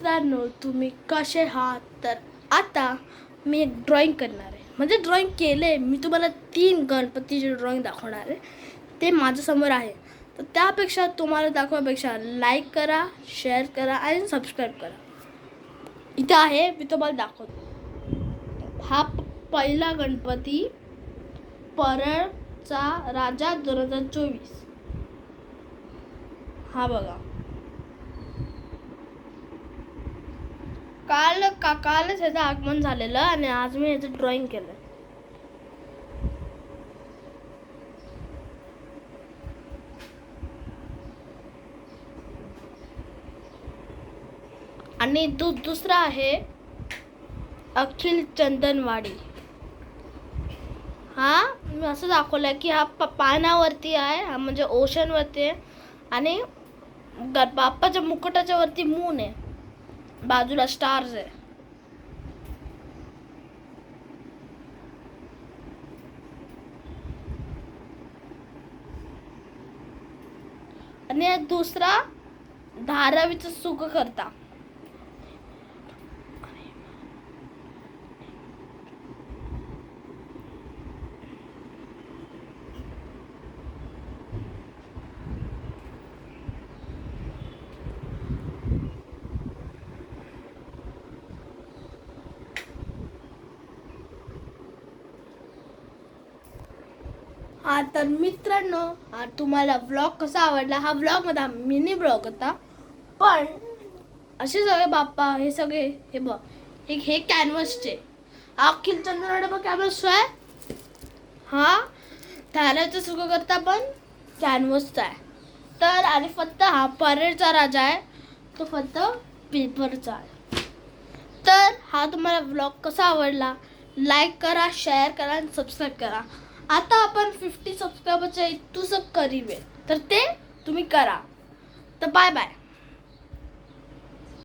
मित्रांनो, तुम्ही कसे आहात? तर आता मी एक ड्रॉइंग करणार आहे, म्हणजे ड्रॉइंग केले मी. तुम्हाला 3 गणपतीचे ड्रॉइंग दाखवणार आहे. ते माझ्यासमोर आहे. तर त्यापेक्षा तुम्हाला दाखवण्यापेक्षा लाईक करा, शेअर करा आणि सबस्क्राईब करा. इथे आहे, मी तुम्हाला दाखवतो. हा पहिला गणपती, परळचा राजा 2024. हा बघा, कालच याचं आगमन झालेलं आणि आज मी याचं ड्रॉइंग केलं. आणि दुसरा आहे अखिल चंदनवाडी. हा मी असं दाखवलंय की हा पाण्यावरती आहे, हा म्हणजे ओशनवरती आहे. आणि बाप्पाच्या मुकुटाच्या वरती मून आहे, बाजूला स्टार्स आहे. आणि दुसरा धारावीचं सुख करता. हा तर मित्रांनो, तुम्हाला व्लॉग कसा आवडला? हा व्लॉग मध्ये मिनी ब्लॉग होता, पण असे सगळे बाप्पा, हे सगळे हे बघ, हे कॅनव्हसचे. अखिल चंद्रवाडा पण कॅनव्हस आहे. हा धाराचं सुख करता पण कॅनव्हसचा आहे. तर आणि फक्त हा परेडचा राजा आहे, तो फक्त पेपरचा आहे. तर हा तुम्हाला व्लॉग कसा आवडला? लाईक करा, शेअर करा आणि सबस्क्राईब करा. आता आपण 50 सबस्क्रायबरच्या इतुसक करीवे, तर ते तुम्ही करा. तर बाय बाय.